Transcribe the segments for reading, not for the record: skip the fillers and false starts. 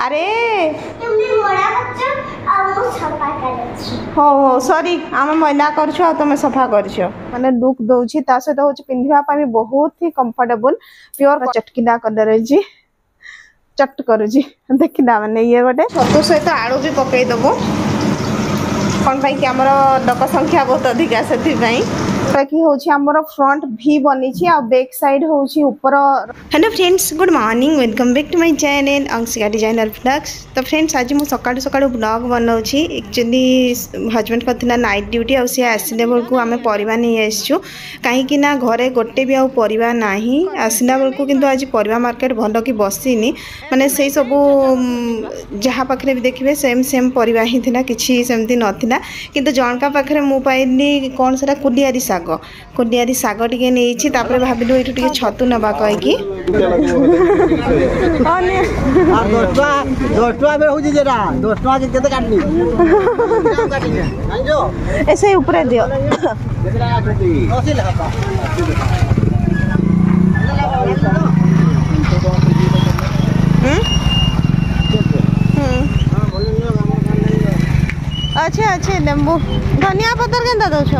अरे हो हो सॉरी आम मैला कर तुम सफा कर मैंने लुक दौची सहित हूँ पिंधापी बहुत ही कंफर्टेबल प्योर चटकिला कलर है चट करुची देखना मैंने ये गोटे छतु सहित आलू भी पकईदेव कौन पाई कि आमर लोक संख्या बहुत अधिका से कि होची हमर फ्रंट भी बनी आ बैक साइड होची ऊपर। Hello friends good morning welcome back to my channel Anshika designer blogs. तो फ्रेंड्स आज मुझे सकाळु सकाळु ब्लॉग बनाऊँगी एक्चुअली हजबैंड का नाइट ड्यूटी आ सी आसला बेलू आम परिवा नहीं आसचु कहीं घरे गोटे भी आउ परिवा नाही आसला बेलू किंतु आज परिवा मार्केट भल कि बसीनी माने से सब जहाँ पाखे भी देखिए सेम सेम परिवा ही थिला किछि सेमती नथिला किंतु जनका पाखे मु पाइली कौन सेटा कुलियारी साग कुलियारी साग टिके नहीं तापर भाविलु ये टिके छतु नबा कहीकि ऐसे ऊपर दियो अच्छे अच्छे लेंबू धनिया पत्तर केनता दौछ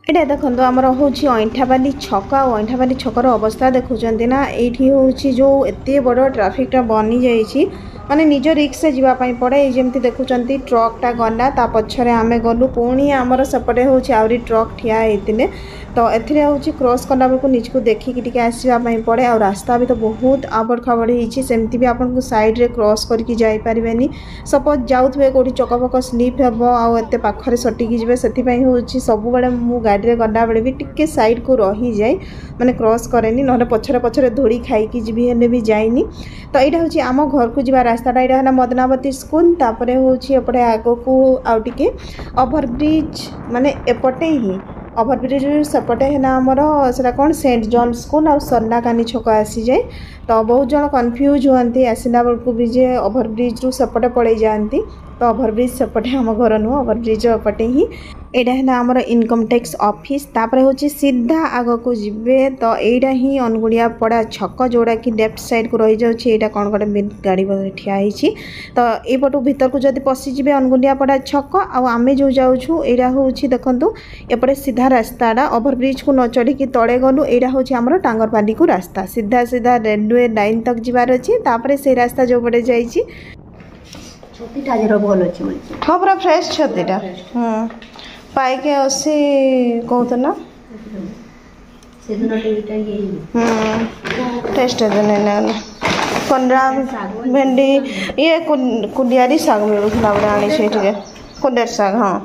ये देखो आमर हूँ अईठाबाली छक अईठाबाली छकर अवस्था देखुं ना ये हूँ जो एत बड़ ट्राफिकटा बनी जाइए माने निज रिक्स से जीवाई पड़े जमी देखुं ट्रकटा गला ता पछरे आमे गलु पुणी आमर सेपटे हूँ आहरी ट्रक ठिया होते तो एथिरे हूँ क्रॉस कला बेलू निजको देखिकी आसवाई पड़े आ रास्ता भी तो बहुत आबड़ खाबड़ होमती भी आपको साइड रे क्रॉस करके जापारे सपोज जाऊे कौटी चक फक स्लीप हे आते पाखे सटिकी जी से हूँ सब बड़े मु गाड़ी गला बेले भी टिके साइड को रही जाए माने क्रॉस करेनी ना पछरे पछरे धूड़ी खाई जी हेले भी जाइनी। तो यहाँ हूँ आम घर को जी रास्ताटा यहाँ है मदनावती स्कूल तापर हूँ एपटे आग को आउ टिके ओभरब्रिज माने एपटे ही ओभरब्रिज सेपटे है आमर से कौन सेंट जॉन स्कूल आ सरनाकानी छक आसी जाए। तो बहुत जन कन्फ्यूज होती आसला बेलू भी जे ओभरब्रिज रू सेपटे पड़े जाती तो ओभरब्रिज सेपटे आम घर नुह ओभरब्रिज पटे ही यहाँ है आमर इनकम टैक्स ऑफिस तापर हूँ सीधा आग को जीवे। तो यहाँ ही अनगुड़िया पड़ा छक जोड़ा कि लेफ्ट साइड को रही जाए कौन गोटे गाड़ी ठिया तो यपटू भीतर को जब पशिजे अनगुड़िया पड़ा छक आम जो जाऊँ यहाँ हूँ देखूँ एपटे सीधा रास्ताटा ओभरब्रिज को न चढ़ी तले गलु यहाँ हूँ आमर टांगरपाली को रास्ता सीधा सीधा रेलवे लाइन तक जीवार अच्छी तापर से रास्ता जो पटे जाइए हाँ पूरा फ्रेश छतीटा पाइके असी कहते ना टेस्ट कंडा भेंडी ये कुलियारी साग मिलूला बड़े आनी कुलियर साग हाँ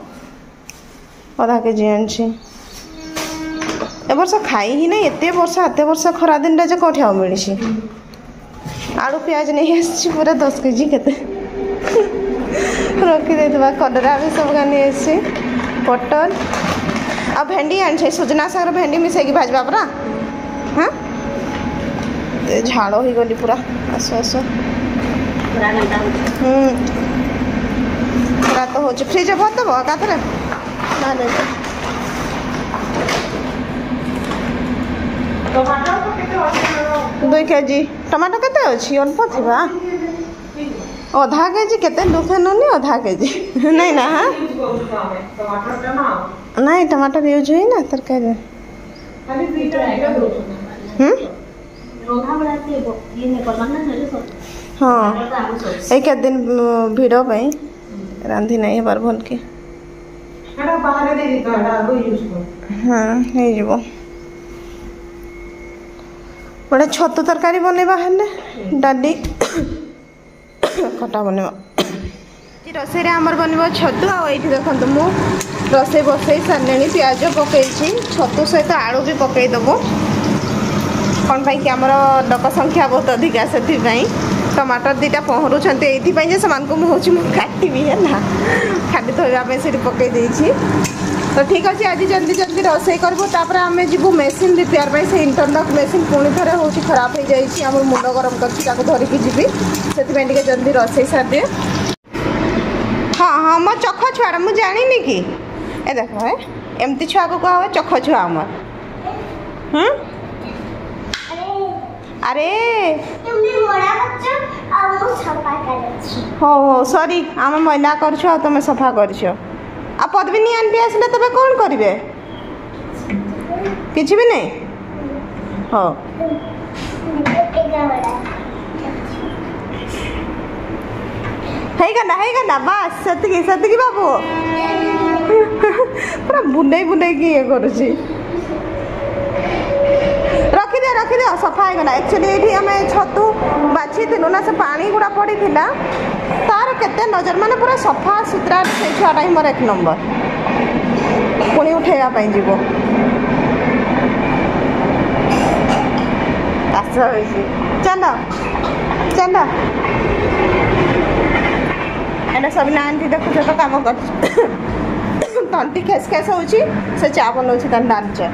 आधा केजी आनी ए वर्ष खाई ही नहीं एत वर्ष खरा दिन जे कौटी आ मिली आलू प्याज नहीं आसी पूरा 10 केजी केते रखी कलरा भी सब गानी आसी पटल आ भेंडी आनी सुजना सागर भेंडी मिसेगी भाजवा पूरा हाँ झाड़ हो गली पूरा आसो आसो पूरा तो हो फ्रिज भर देव एकाथरे ना 2 केजी टमाटो केते अच्छी अल्प थिबा आधा केजी केते दुखे नुनी आधा केजी नहीं ना हाँ नहीं टमाटर यूज हुई ना तरकारी हाँ एक दिन भिड़ रांधि नहीं बार भल के हाँ हो बड़े छतु तरकारी बनवा हेले डाली खटा बनवा रोसे आमर बनवा छतु आई देखो मु रोसे बसई सारे प्याज पकई छतु सहित आलू भी पकईदेव कौन पाई कि आमर लोक संख्या बहुत अधिका से टमाटर 2टा पहरुंट ये मुझे काटि है खाली धोवाई से पकई देछि। तो ठीक अच्छे आज जल्दी जल्दी रोसे करूँ आम जीवु मेसीन रिपेयर से इंटरलॉक मेसीन पुणी थे हूँ खराब हो जाए मुंड गरम कर धरिकी जी से जल्दी रोसे सारे हाँ हाँ मो चख छुआ मुझे जानी कि ए देख है एमती छुआ को कह चख छुआ आमर अरे तुम्ही मोडा बच्चा और वो सफा कर हो हो सॉरी आम मैला कर तुम सफा कर पद्मिनी आंटी आसले तबे कौन करेंगे किसी भी नहीं हो है बस से बाबू पूरा बुले बुले की ये करुची रखिदे सफा होगा एक्चुअली ये आम छतु बाछी ना से पानी गुड़ा पड़ी तार केते नजर माने पूरा सफा सुतरा से छुआटा ही मोर एक नंबर पुणी उठेगा जीव चल चल एटा सब आंटी देखुच तो कम कर तंटी खेस खेस हो चा बनाऊँ डाल चा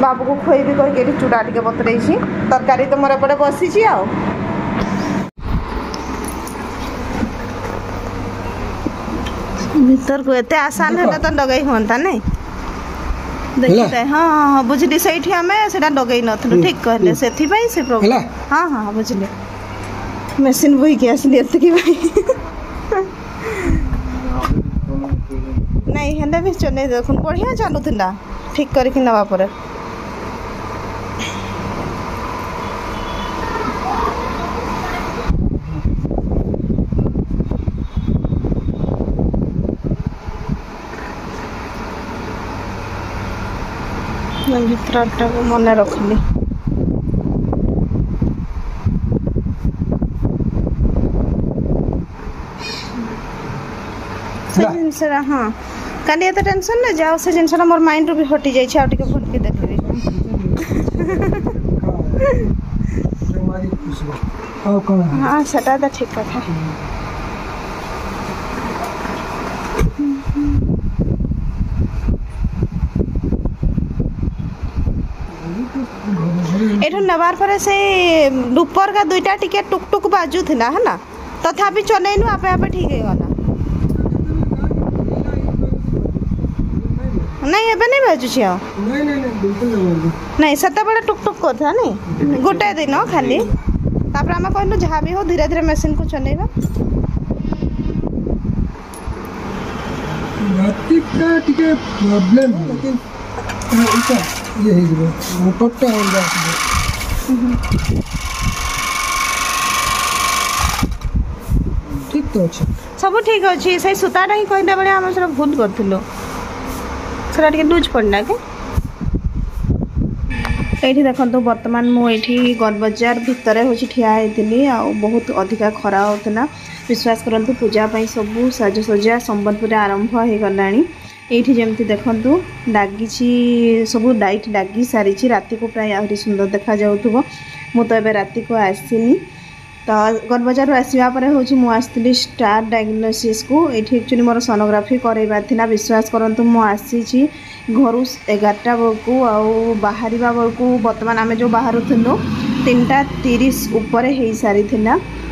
बाबू को खुएबी करके चूड़ा टे बतरई तरकारी तो मोर एपटे बसी आ भीतर को एते आसान है तो लगे हाँ नहीं देखते हाँ हाँ बुझली से आम से लगे नु ठीक कहले से प्रॉब्लम हाँ हाँ बुझली मेसीन बोई के आसली नहीं हेल्ले भी चल देख बढ़िया चलुला ठीक करके नवा पर भितरटा को मन रखली से जिनसा हाँ काली एत टेंशन ना जाओ से जिनसा मोर माइंड रू भी हटि जाइए आउ टिके फटकी देखबी हाँ सेटा तो ठीक कथा एठू नबार पर से डुपर का दुईटा टिके टुक टुक बाजू थिला है ना तथापि चलेनु आपे आपे ठीक है गला नहीं एबे नहीं बाजू छिया नहीं बिल्कुल नहीं सता बड़ा टुक टुक करथा नहीं गोटे दिन खाली तापर हम कहनु जहाँ भी हो धीरे धीरे मशीन को चलेबा रातिक का टिके प्रॉब्लम है लेकिन इटा ये है जो मोटटा हो जाता ठीक तो अच्छा सब ठीक अच्छे से सूताटा ही कहला बेले आम सब भूल करथिलो सेटा टिके लूज पड़ना के ये देखो बर्तमान मुझे गन बजार भितर हूँ ठिया होती आ बहुत अधिका खरा होता विश्वास करंतु पूजापाई सबू साजसज्जा संबलपुर आरंभ हो गला ये जमी देखु लगी सब लाइट लगी सारी रात को प्राय आहरी सुंदर देखा जाऊथुव मु तो ए रात को आसनी तो गन बजार आसवा हूँ मुझे स्टार डायग्नोसिस को ये एक्चुअली मोर सोनोग्राफी करवा विश्वास करंतु मुझे घर 11टा बेलू आउ बाहर बेलू बर्तमान आम जो बाहर थिलु 3:30 उपर हो सारी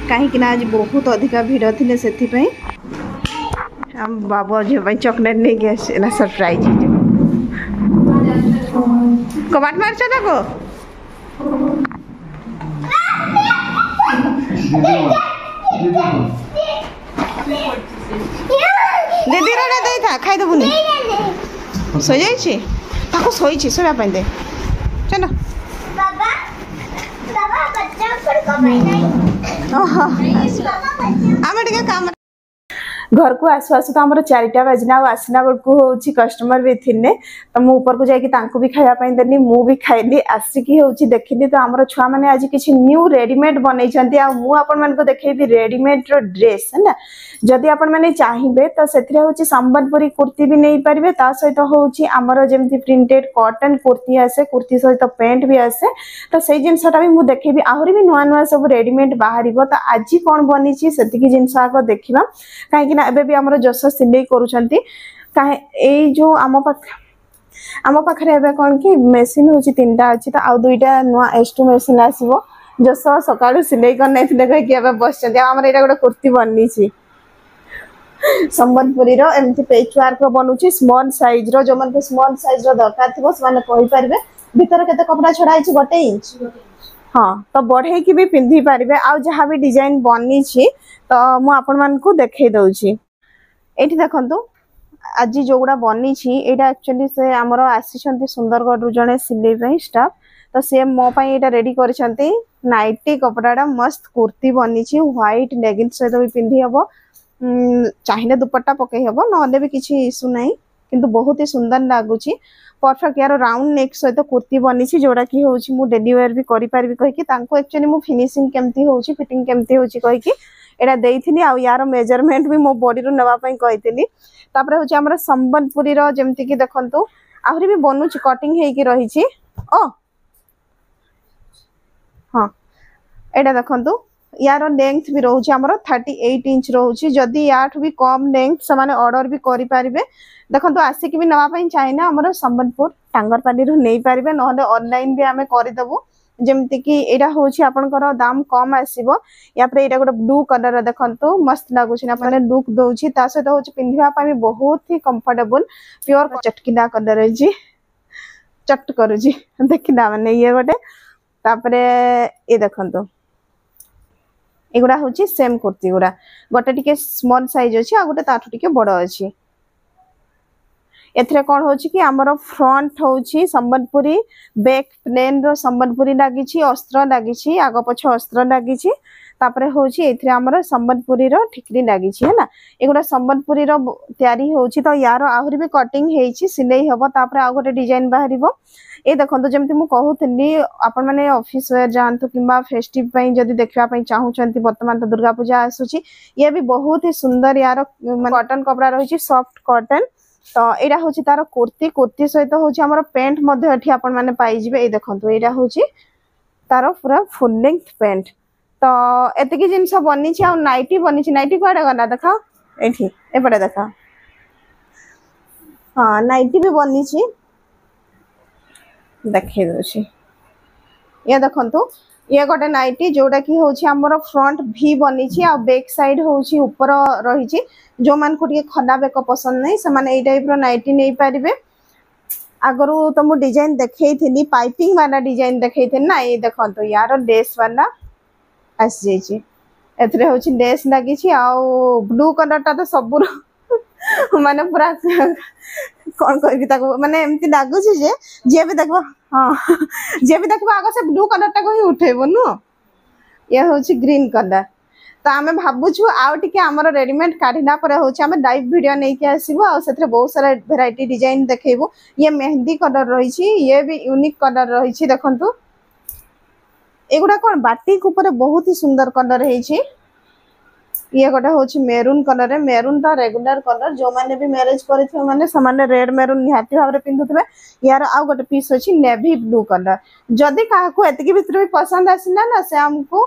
कहीं आज बहुत अधिका भिड़ थे से बाबा झील चॉकलेट नहीं गया सरप्राइज कबाट मार को दीदी रे दे था खाई देबुनी सो जाइए ताको सोई सोया दे चलो बाबा बाबा बच्चा पर कमाई नहीं ओहो आमे टिके काम घर को आसु आसु तो आम 4टा बाजना आसला बेलू हूँ कस्टमर भी थे तो मुझे ऊपर को जाकि भी खायापी देनी मु भी खाइली आसिकी हूँ देखिली तो आम छुआ मैंने आज किसी न्यू रेडीमेड बनई मुझे देखेबी रेडीमेड ड्रेस है ना जदि आपण मैंने चाहिए तो से संबलपुरी कुर्ती भी नहीं पारे ता सहित हूँ आमर जमी प्रिंटेड कॉटन कुर्ती आसे कुर्ती सहित पैंट भी आसे तो से जिनसा भी मुझे देखेबी आहरी भी नुआ नुआ सब रेडीमेड बाहर तो आज कौन बनी से जिनस आग देखा कहीं एबे भी आमर जस सिलाई करुछंती काहे जो आम पाखे एबे कौन कि मेसीन हूँ 3टा अच्छी तो आउ 2टा नुआ S2 मेसीन आसो जस सकाळु सिलाई कर नहीं कहीं बस आमर यहाँ गोटे कुर्ती बनी संबलपुरी एमती पेच वर्क बनूची स्मॉल साइज जो मन स्मॉल साइज दरकार थी से कही पारे भीतर केते कपड़ा छड़ा गोटे इंच हाँ तो बढ़े की भी पिंधि पारिबे आ जहाँ भी डिजाइन बनी तो मु आपण मानकु देखै दउछि एठी देखंतु आज जोगुड़ा बनी एटा एक्चुअली से आमर आसी सुंदरगढ़ जड़े सिले पे स्टाफ तो से मो एटा रेडी करिसंती नाइटी कपड़ा मस्त कुर्ती बनी व्हाइट लेगिंग सहित भी पिंधि हम चाहिए दुपट्टा पकई हम ना भी किसी इश्यू ना किंतु बहुत ही सुंदर लगुच परफेक्ट यार राउंड नेक सहित कुर्ती बनी जोड़ा कि हूँ मुझे डेली वेयर भी करें कहीकि एक्चुअली मु फिनिशिंग केमती हो फिटिंग केमती हो कहीकि एटा देइथिनी आ यार मेजरमेंट भी मो बॉडी रो नवा पई कहिथिनी तापर होची हमर संबलपुरी रो जेमति कि देखंतु आहुरी भी बनुची कटिंग हेकी रहिची ओ हां एटा देखंतु यार लेंथ भी रोचे हमर 38 इंच रोचे जदि याठ भी कम लेंथ से माने ऑर्डर भी करि पारिबे देखंतु आसिक भी नवा पई चाहिना हमर संबलपुर टांगरपाली रो नै पारिबे नहले ऑनलाइन भी हमें करि दबु जेमति कि एटा होची आपनकर दाम कम आसीबो या पर एटा गोटे ब्लू कलर देखंतु मस्त लागुची ना माने लुक दोची ता सहित होची पिंधिबा पई बहुत ही कंफर्टेबल प्योर चटकिला कलर जी चट करूची देखिना माने ये गोटे तापरे ए देखंतु एगुड़ा हूँ सेम कुर्ती गुड़ा गोटे टिके स्मॉल साइज अच्छी आ गोटे ताठू टिके बड़ अच्छी एथरे कौन हो कि आमर फ्रंट हूँ संबलपुरी बैक प्लेन रो संबलपुरी लगी अस्त्र लगी आग पछ अस्त्र लगी तापरे हूँ ये आमर संबलपुरी रो ठिकरी लगी है एगुड़ा संबलपुरी रो तैयारी होची तो यार आहरी भी कटिंग होती सिलाई हम तापर आ गोटे डिजाइन बाहर ये देखो जमी मुझे कहूली आपण मैंने ऑफिस वेयर जातु कि फेस्टिव जदि देखापी चाहूँगी बर्तमान तो दुर्गा पूजा आसूची ये भी बहुत ही सुंदर यार कॉटन कपड़ा रही सॉफ्ट कॉटन तो यहाँ हूँ तार कुर्ती कुर्ती सहित हूँ आम पेंट मैंने पाइबे ये देखो यहाँ हूँ तार पूरा फुल लेंथ पेंट तो एतिकी जिनस बनी आ नाइटी बनी नाइटी कड़े गला देख ये एपटे देख हाँ नाइटी भी बनी देखे दूसरी ये देखंतु ये गोटे नाइटी जोड़ा कि हूँ आमर फ्रंट भी बनी आ बैक साइड हूँ ऊपर रही जो मान को खला बेक पसंद नहीं से माने टाइप नाइटी नहीं पारे आगरू तो मुझे डिजाइन देखई थी पाइपिंग वाला डिजाइन देखई थी ना ये देखंतु यार लेस वाला आसी जाइए हूँ लेस लगी ब्लू कलर टा तो सब माने पूरा कौन कह माने एमती लगुच जे भी देख हाँ जे भी देख आग से ब्लू कलर टाक ही उठेब नु ये हूँ ग्रीन कलर तो आम भावुँ आउ टे आमर रेडीमेड काढ़ला हूँ लाइव वीडियो नहीं कि आसबू आ बहुत सारा भेराइटी डिजाइन देखू ये मेहंदी कलर रही ये भी यूनिक कलर रही देखु एगुड़ा कौन बाटिक ऊपर बहुत ही सुंदर कलर है ये गोटे हूँ मेरून कलर मेरून तो रेगुलर कलर जो मैंने भी मैरिज करे रेड मेरून निहाती भाव में पिंधुवे यार आउ गोटे पीस अच्छी नेवी ब्लू कलर जदि क्या भर भी पसंद आसला ना से आमको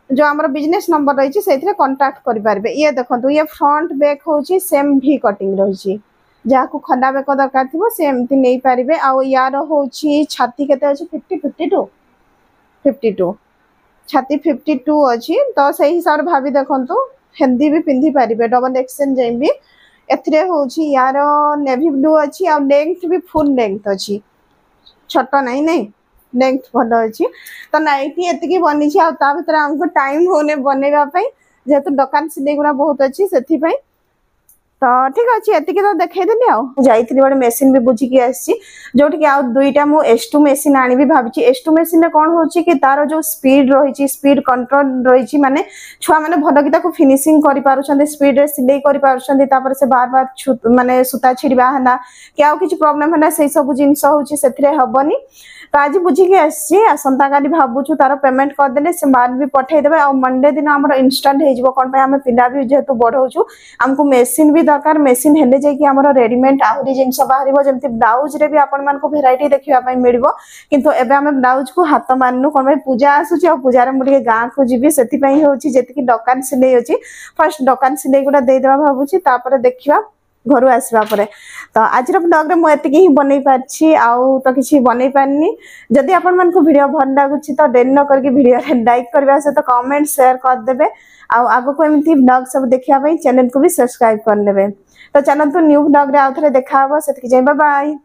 जो आम बिजनेस नंबर रही से कांटेक्ट करें ये देखो ये फ्रंट बैक हूँ सेम भी कटिंग रही जहाँ को खंडा बेक दरकार थी से एमती नहीं पारे आउ यार हूँ छाती के 52 छाती 52 अच्छी तो सही हिसाब से भाभी देखु हेल्दी भी पिंधि पारे डबल एक्सचेंज जाए भी एथरे हूँ यार नेवी ब्लू अच्छी आ लेंथ भी फुल लेंथ अच्छी छोट नहीं नहीं लेंथ भल अच्छी तो नाइटी एतिकी बनी भर आमको टाइम होने बनवाई जेहेतु दुकान सिलाई गुड़ा बहुत अच्छी से तो ठीक अच्छे एतिकी तो देखईदेली आईती गोटे मेसीन भी बुझिकी आसी जोटि आउ दुईटा मु S2 मेसीन आनी भावी S2 मेसीन में कौन हो कि तार जो स्पीड रही स्पीड कंट्रोल रही माने छुआ मैंने भल कि फिनिशिंग कर स्पीड सिलाई कर से बार बार माने सूता छिड़वा है कि आउ कि प्रॉब्लम है से सब जिनस होनी तो आज बुझिकी आसंता काली भावुँ तार पेमेंट करदे से माल भी पठेदेवे आ मंडे दिन आम इनस्टाट हो कौन आम पिला भी जेहेतु बढ़ाऊँ आमको मेसीन भी दरकार मेसीन हेले जाइए रेडीमेड आहरी जिनस बाहर जमी ब्लाउज रे भी आपण मानक भेराइटी देखा मिल किंतु एबे आम ब्लाउज को हाथ माननु कौन पूजा आसूची पूजा मुझे गाँव को जी से हूँ जी दुकान सिलाई अच्छी फर्स्ट दुकान सिलाई गुड़ा देदेवा भावुँ देखा घर आसवा तो आज ब्लॉग में मुझे ही बनई पार्ची आउ तो किसी बनई पारनी जदि आपण मन को वीडियो भल लगुच तो डेरी न करके वीडियो लाइक करने सहित कमेंट शेयर करदे आग को एमती ब्लॉग सब देखा चैनल को भी सब्सक्राइब करदे तो चलते न्यू ब्लॉग रे आउ थे देखा से बाय बाय।